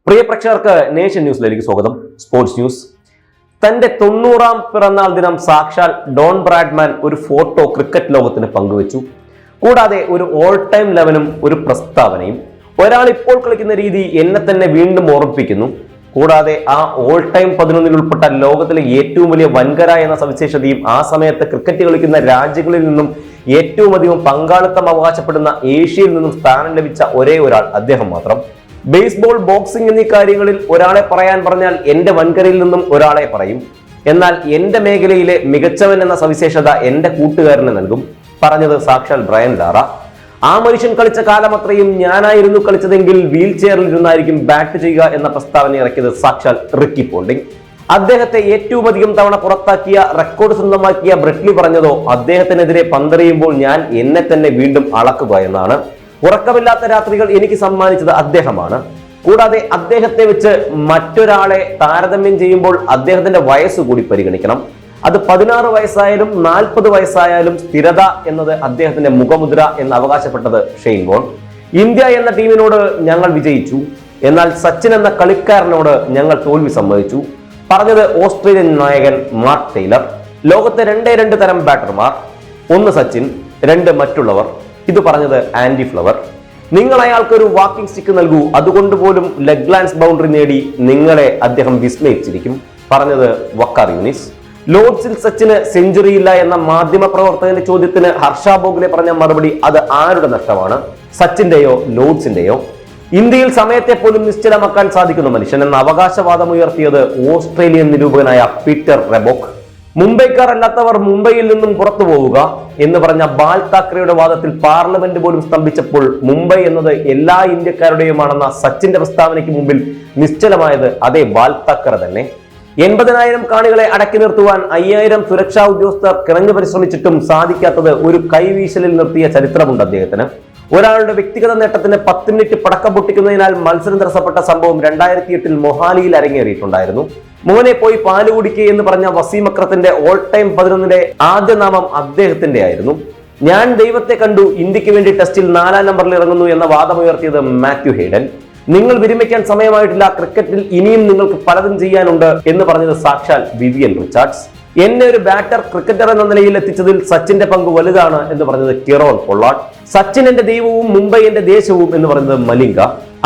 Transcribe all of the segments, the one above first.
പ്രിയ പ്രേക്ഷകർക്ക് നേഷൻ ന്യൂസിലേക്ക് സ്വാഗതം. Sports news. തന്റെ 90ാം പിറന്നാൾ ദിനം സാക്ഷാൽ ഡോൺ ബ്രാഡ്മാൻ ഒരു ഫോട്ടോ ക്രിക്കറ്റ് ലോകത്തിന് പങ്കുവച്ചു. കൂടാതെ ഒരു ഓൾ ടൈം ലെവനും ഒരു പ്രസ്താവനയും. ഒരാൾ ഇപ്പോൾ കളിക്കുന്ന രീതി എന്നെ തന്നെ വീണ്ടും ഓർമ്മിപ്പിക്കുന്നു. കൂടാതെ ആ ഓൾ ടൈം 11 ഉൾപ്പെട്ട ലോകത്തിലെ ഏറ്റവും വലിയ വൻകര എന്ന സവിശേഷതയും ആ സമയത്ത് ക്രിക്കറ്റ് കളിക്കുന്ന രാജ്യങ്ങളിൽ നിന്നും ഏറ്റവും അധികം പങ്കാളിത്തം അവകാശപ്പെടുന്ന ഏഷ്യയിൽ നിന്നും സ്ഥാനം ലഭിച്ച ഒരേ ഒരാൾ അദ്ദേഹം മാത്രം. ബേസ്ബോൾ, ബോക്സിംഗ് എന്നീ കാര്യങ്ങളിൽ ഒരാളെ പറയാൻ പറഞ്ഞാൽ എന്റെ വൻകരയിൽ നിന്നും ഒരാളെ പറയും. എന്നാൽ എന്റെ മേഖലയിലെ മികച്ചവൻ എന്ന സവിശേഷത എന്റെ കൂട്ടുകാരന് നൽകും. പറഞ്ഞത് സാക്ഷാൽ ബ്രയൻ ലാറ. ആ മനുഷ്യൻ കളിച്ച കാലം അത്രയും ഞാനായിരുന്നു കളിച്ചതെങ്കിൽ വീൽ ചെയറിൽ ഇരുന്നായിരിക്കും ബാറ്റ് ചെയ്യുക എന്ന പ്രസ്താവന ഇറക്കിയത് സാക്ഷാൽ റിക്കി പോണ്ടിംഗ്. അദ്ദേഹത്തെ ഏറ്റവും അധികം തവണ പുറത്താക്കിയ, റെക്കോർഡ് സ്വന്തമാക്കിയ ബ്രെറ്റ്ലി പറഞ്ഞതോ അദ്ദേഹത്തിനെതിരെ പന്തെറിയുമ്പോൾ ഞാൻ എന്നെ തന്നെ വീണ്ടും അളക്കുക എന്നാണ്. ഉറക്കമില്ലാത്ത രാത്രികൾ എനിക്ക് സമ്മാനിച്ചത് അദ്ദേഹമാണ്. കൂടാതെ അദ്ദേഹത്തെ വെച്ച് മറ്റൊരാളെ താരതമ്യം ചെയ്യുമ്പോൾ അദ്ദേഹത്തിന്റെ വയസ്സ് കൂടി പരിഗണിക്കണം. അത് 16 വയസ്സായാലും 40 വയസ്സായാലും സ്ഥിരത എന്നത് അദ്ദേഹത്തിന്റെ മുഖമുദ്ര എന്ന് അവകാശപ്പെട്ടത് ഷെയ്ൻ വോൺ. ഇന്ത്യ എന്ന ടീമിനോട് ഞങ്ങൾ വിജയിച്ചു, എന്നാൽ സച്ചിൻ എന്ന കളിക്കാരനോട് ഞങ്ങൾ തോൽവി സമ്മതിച്ചു. പറഞ്ഞത് ഓസ്ട്രേലിയൻ നായകൻ മാർക്ക് ടെയ്ലർ. ലോകത്തെ 2 തരം ബാറ്റർമാർ, 1 സച്ചിൻ, 2 മറ്റുള്ളവർ. ഇത് പറഞ്ഞത് ആൻഡി ഫ്ലവർ. നിങ്ങൾ അയാൾക്ക് ഒരു വാക്കിംഗ് സ്റ്റിക്ക് നൽകൂ, അതുകൊണ്ട് പോലും ലെഗ് ഗ്ലാൻസ് ബൗണ്ടറി നേടി നിങ്ങളെ അദ്ദേഹം വിസ്മയിച്ചിരിക്കും. പറഞ്ഞത് വക്കാർ യൂനിസ്. ലോർഡ്സിൽ സച്ചിന് സെഞ്ചുറി ഇല്ല എന്ന മാധ്യമ പ്രവർത്തകന്റെ ചോദ്യത്തിന് ഹർഷ ബോഗ്ലെ പറഞ്ഞ മറുപടി അത് ആരുടെ നഷ്ടമാണ്, സച്ചിന്റെയോ ലോർഡ്സിന്റെയോ? ഇന്ത്യയിൽ സമയത്തെ പോലും നിശ്ചലമാക്കാൻ സാധിക്കുന്ന മനുഷ്യൻ എന്ന അവകാശവാദം ഉയർത്തിയത് ഓസ്ട്രേലിയൻ നിരൂപകനായ പീറ്റർ റെബോക്ക്. മുംബൈക്കാർ അല്ലാത്തവർ മുംബൈയിൽ നിന്നും പുറത്തു പോവുക എന്ന് പറഞ്ഞ ബാൽ താക്കറെയുടെ വാദത്തിൽ പാർലമെന്റ് പോലും സ്തംഭിച്ചപ്പോൾ മുംബൈ എന്നത് എല്ലാ ഇന്ത്യക്കാരുടെയുമാണെന്ന സച്ചിന്റെ പ്രസ്താവനയ്ക്ക് മുമ്പിൽ നിശ്ചലമായത് അതേ ബാൽ താക്കറെ തന്നെ. 80,000 കാണികളെ അടക്കി നിർത്തുവാൻ 5,000 സുരക്ഷാ ഉദ്യോഗസ്ഥർ കിണഞ്ഞു പരിശ്രമിച്ചിട്ടും സാധിക്കാത്തത് ഒരു കൈവീശലിൽ നിർത്തിയ ചരിത്രമുണ്ട് അദ്ദേഹത്തിന്. ഒരാളുടെ വ്യക്തിഗത നേട്ടത്തിന് 10 മിനിറ്റ് പടക്കം പൊട്ടിക്കുന്നതിനാൽ മത്സരം തടസ്സപ്പെട്ട സംഭവം 2008 മൊഹാലിയിൽ അരങ്ങേറിയിട്ടുണ്ടായിരുന്നു. മോനെ പോയി പാല് കുടിക്കുക എന്ന് പറഞ്ഞ വസീം അക്രത്തിന്റെ ഓൾ ടൈം 11 ആദ്യ നാമം അദ്ദേഹത്തിന്റെ ആയിരുന്നു. ഞാൻ ദൈവത്തെ കണ്ടു, ഇന്ത്യക്ക് വേണ്ടി ടെസ്റ്റിൽ 4-ാം നമ്പറിൽ ഇറങ്ങുന്നു എന്ന വാദമുയർത്തിയത് മാത്യു ഹെയ്ഡൻ. നിങ്ങൾ വിരമിക്കാൻ സമയമായിട്ടില്ല, ക്രിക്കറ്റിൽ ഇനിയും നിങ്ങൾക്ക് പലതും ചെയ്യാനുണ്ട് എന്ന് പറഞ്ഞത് സാക്ഷാൽ വിവിയൻ റിച്ചാർഡ്സ്. എന്നെ ഒരു ബാറ്റർ ക്രിക്കറ്റർ എന്ന നിലയിൽ എത്തിച്ചതിൽ സച്ചിന്റെ പങ്ക് വലുതാണ് എന്ന് പറഞ്ഞത് കിറോൺ പൊള്ളാർഡ്. സച്ചിൻ എന്റെ ദൈവവും മുംബൈ എന്റെ ദേശവും എന്ന് പറഞ്ഞത് മലിംഗ.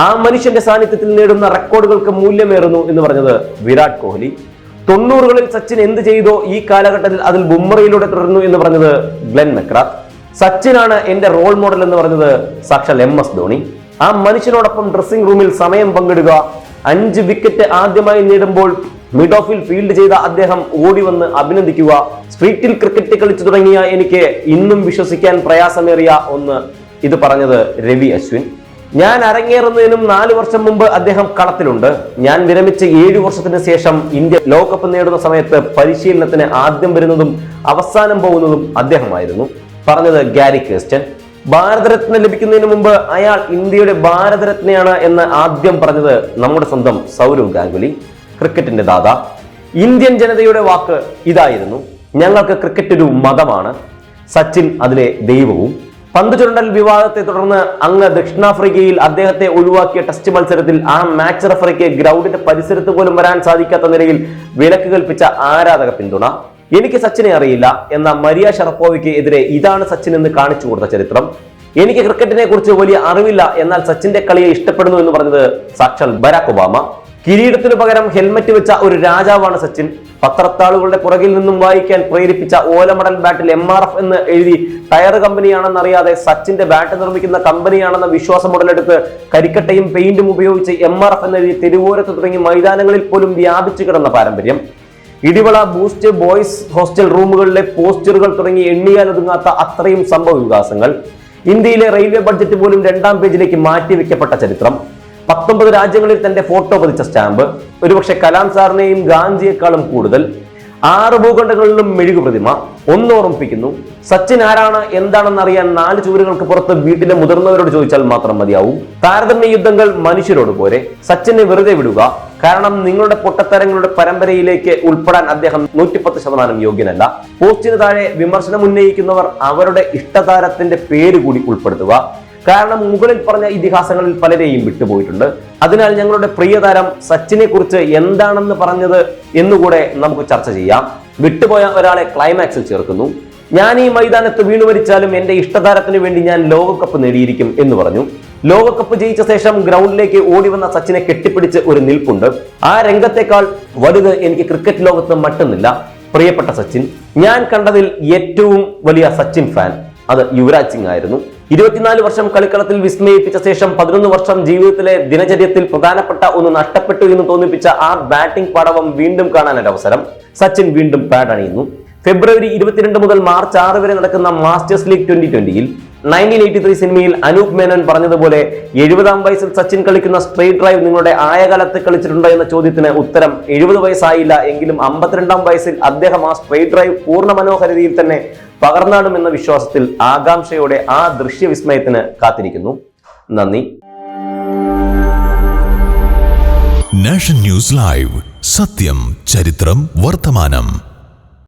ആ മനുഷ്യന്റെ സാന്നിധ്യത്തിൽ നേടുന്ന റെക്കോർഡുകൾക്ക് മൂല്യമേറുന്നു എന്ന് പറഞ്ഞത് വിരാട് കോഹ്ലി. 90കളിൽ സച്ചിൻ എന്ത് ചെയ്തോ ഈ കാലഘട്ടത്തിൽ അതിൽ ബുംറയിലൂടെ തുടരുന്നു എന്ന് പറഞ്ഞത് ഗ്ലെൻ മെക്രാത്ത്. സച്ചിനാണ് എന്റെ റോൾ മോഡൽ എന്ന് പറഞ്ഞത് സാക്ഷാൽ MS ധോണി. ആ മനുഷ്യനോടൊപ്പം ഡ്രസ്സിംഗ് റൂമിൽ സമയം പങ്കിടുക, 5 വിക്കറ്റ് ആദ്യമായി നേടുമ്പോൾ മിഡ് ഓഫിൽ ഫീൽഡ് ചെയ്ത അദ്ദേഹം ഓടി വന്ന് അഭിനന്ദിക്കുക, സ്ട്രീറ്റിൽ ക്രിക്കറ്റ് കളിച്ചു തുടങ്ങിയ എനിക്ക് ഇന്നും വിശ്വസിക്കാൻ പ്രയാസമേറിയ ഒന്ന്. ഇത് പറഞ്ഞത് രവി അശ്വിൻ. ഞാൻ അരങ്ങേറുന്നതിനും 4 വർഷം മുമ്പ് അദ്ദേഹം കളത്തിലുണ്ട്. ഞാൻ വിരമിച്ച് 7 വർഷത്തിന് ശേഷം ഇന്ത്യ ലോകകപ്പ് നേടുന്ന സമയത്ത് പരിശീലനത്തിന് ആദ്യം വരുന്നതും അവസാനം പോകുന്നതും അദ്ദേഹമായിരുന്നു. പറഞ്ഞത് ഗാരി കേസ്റ്റൻ. ഭാരതരത്ന ലഭിക്കുന്നതിന് മുമ്പ് അയാൾ ഇന്ത്യയുടെ ഭാരതരത്നയാണ് എന്ന് ആദ്യം പറഞ്ഞത് നമ്മുടെ സ്വന്തം സൗരവ് ഗാംഗുലി, ക്രിക്കറ്റിന്റെ ദാത. ഇന്ത്യൻ ജനതയുടെ വാക്ക് ഇതായിരുന്നു: ഞങ്ങൾക്ക് ക്രിക്കറ്റ് ഒരു മതമാണ്, സച്ചിൻ അതിലെ ദൈവവും. പന്ത് ചുരണ്ടൽ വിവാദത്തെ തുടർന്ന് അങ്ങ് ദക്ഷിണാഫ്രിക്കയിൽ അദ്ദേഹത്തെ ഒഴിവാക്കിയ ടെസ്റ്റ് മത്സരത്തിൽ ആ മാച്ച് റഫറിക്ക് ഗ്രൗണ്ടിന്റെ പരിസരത്ത് പോലും വരാൻ സാധിക്കാത്ത നിലയിൽ വിലക്ക് കൽപ്പിച്ച ആരാധക പിന്തുണ. എനിക്ക് സച്ചിനെ അറിയില്ല എന്ന മരിയ ഷറപ്പോവയ്ക്ക് എതിരെ ഇതാണ് സച്ചിൻ എന്ന് കാണിച്ചു കൊടുത്ത ചരിത്രം. എനിക്ക് ക്രിക്കറ്റിനെ കുറിച്ച് വലിയ അറിവില്ല, എന്നാൽ സച്ചിന്റെ കളിയെ ഇഷ്ടപ്പെടുന്നു എന്ന് പറഞ്ഞത് സാക്ഷാൽ ബരാക് ഒബാമ. കിരീടത്തിനു പകരം ഹെൽമറ്റ് വെച്ച ഒരു രാജാവാണ് സച്ചിൻ. പത്രത്താളുകളുടെ പുറകിൽ നിന്നും വായിക്കാൻ പ്രേരിപ്പിച്ച ഓലമടൽ ബാറ്റിൽ MRF എന്ന് എഴുതി ടയർ കമ്പനിയാണെന്നറിയാതെ സച്ചിന്റെ ബാറ്റ് നിർമ്മിക്കുന്ന കമ്പനിയാണെന്ന വിശ്വാസം ഉടലെടുത്ത് കരിക്കട്ടയും പെയിന്റും ഉപയോഗിച്ച് MRF എന്നെഴുതി തെരുവോരത്ത് തുടങ്ങി മൈതാനങ്ങളിൽ പോലും വ്യാപിച്ചു കിടന്ന പാരമ്പര്യം. ഇടിവള, ബൂസ്റ്റ്, ബോയ്സ് ഹോസ്റ്റൽ റൂമുകളിലെ പോസ്റ്ററുകൾ തുടങ്ങി എണ്ണിയാൽ ഒതുങ്ങാത്ത അത്രയും സംഭവ വികാസങ്ങൾ. ഇന്ത്യയിലെ റെയിൽവേ ബഡ്ജറ്റ് പോലും 2ാം പേജിലേക്ക് മാറ്റിവെക്കപ്പെട്ട ചരിത്രം. 19 രാജ്യങ്ങളിൽ തന്റെ ഫോട്ടോ പതിച്ച സ്റ്റാമ്പ്. ഒരുപക്ഷെ കലാം സാറിനെയും ഗാന്ധിയെക്കാളും കൂടുതൽ. 6 ഭൂഖണ്ഡങ്ങളിലും മെഴുകു പ്രതിമ. ഓർമ്മിപ്പിക്കുന്നു, സച്ചിൻ ആരാണ് എന്താണെന്ന് അറിയാൻ 4 ചുവരുകൾക്ക് പുറത്ത് വീട്ടിലെ മുതിർന്നവരോട് ചോദിച്ചാൽ മാത്രം മതിയാവും. താരതമ്യ യുദ്ധങ്ങൾ മനുഷ്യരോട് പോരെ. സച്ചിനെ വെറുതെ വിടുക, കാരണം നിങ്ങളുടെ പൊട്ടത്തരങ്ങളുടെ പരമ്പരയിലേക്ക് ഉൾപ്പെടാൻ അദ്ദേഹം 110% യോഗ്യനല്ല. പോസ്റ്റിന് താഴെ വിമർശനം ഉന്നയിക്കുന്നവർ അവരുടെ ഇഷ്ടതാരത്തിന്റെ പേര് കൂടി ഉൾപ്പെടുത്തുക. കാരണം മുകളിൽ പറഞ്ഞ ഇതിഹാസങ്ങളിൽ പലരെയും വിട്ടുപോയിട്ടുണ്ട്. അതിനാൽ ഞങ്ങളുടെ പ്രിയ താരം സച്ചിനെ കുറിച്ച് എന്താണെന്ന് പറഞ്ഞത് എന്നുകൂടെ നമുക്ക് ചർച്ച ചെയ്യാം. വിട്ടുപോയ ഒരാളെ ക്ലൈമാക്സിൽ ചേർക്കുന്നു. ഞാൻ ഈ മൈതാനത്ത് വീണു മരിച്ചാലും എന്റെ ഇഷ്ടതാരത്തിന് വേണ്ടി ഞാൻ ലോകകപ്പ് നേടിയിരിക്കും എന്ന് പറഞ്ഞു. ലോകകപ്പ് ജയിച്ച ശേഷം ഗ്രൗണ്ടിലേക്ക് ഓടി വന്ന സച്ചിനെ കെട്ടിപ്പിടിച്ച് ഒരു നിൽപ്പുണ്ട്. ആ രംഗത്തെക്കാൾ വലുത് എനിക്ക് ക്രിക്കറ്റ് ലോകത്ത് മറ്റൊന്നില്ല. പ്രിയപ്പെട്ട സച്ചിൻ, ഞാൻ കണ്ടതിൽ ഏറ്റവും വലിയ സച്ചിൻ ഫാൻ അത് യുവരാജ് സിംഗ് ആയിരുന്നു. 24 വർഷം കളിക്കളത്തിൽ വിസ്മയിപ്പിച്ച ശേഷം 11 വർഷം ജീവിതത്തിലെ ദിനചര്യത്തിൽ പ്രധാനപ്പെട്ട ഒന്ന് നഷ്ടപ്പെട്ടു എന്ന് തോന്നിപ്പിച്ച ആ ബാറ്റിംഗ് പടവം വീണ്ടും കാണാൻ ഒരു അവസരം. സച്ചിൻ വീണ്ടും പാഡ് അണിയുന്നു. ഫെബ്രുവരി 22 മുതൽ മാർച്ച് 6 വരെ നടക്കുന്ന മാസ്റ്റേഴ്സ് ലീഗ് 2020-ൽ 1983 സിനിമയിൽ അനൂപ് മേനോൻ പറഞ്ഞതുപോലെ 70-ാം വയസ്സിൽ സച്ചിൻ കളിക്കുന്ന സ്ട്രെയിറ്റ് ഡ്രൈവ് നിങ്ങളുടെ ആയകാലത്ത് കളിച്ചിട്ടുണ്ടോ എന്ന ചോദ്യത്തിന് ഉത്തരം 70 വയസ്സായില്ല എങ്കിലും 52-ാം വയസ്സിൽ അദ്ദേഹം ആ സ്ട്രെയിറ്റ് ഡ്രൈവ് പൂർണ്ണ മനോഹരതയിൽ തന്നെ പകർന്നാടുമെന്ന വിശ്വാസത്തിൽ ആകാംക്ഷയോടെ ആ ദൃശ്യവിസ്മയത്തിന് കാത്തിരിക്കുന്നു. നന്ദി. നാഷൻ ന്യൂസ് ലൈവ്, സത്യം, ചരിത്രം, വർത്തമാനം.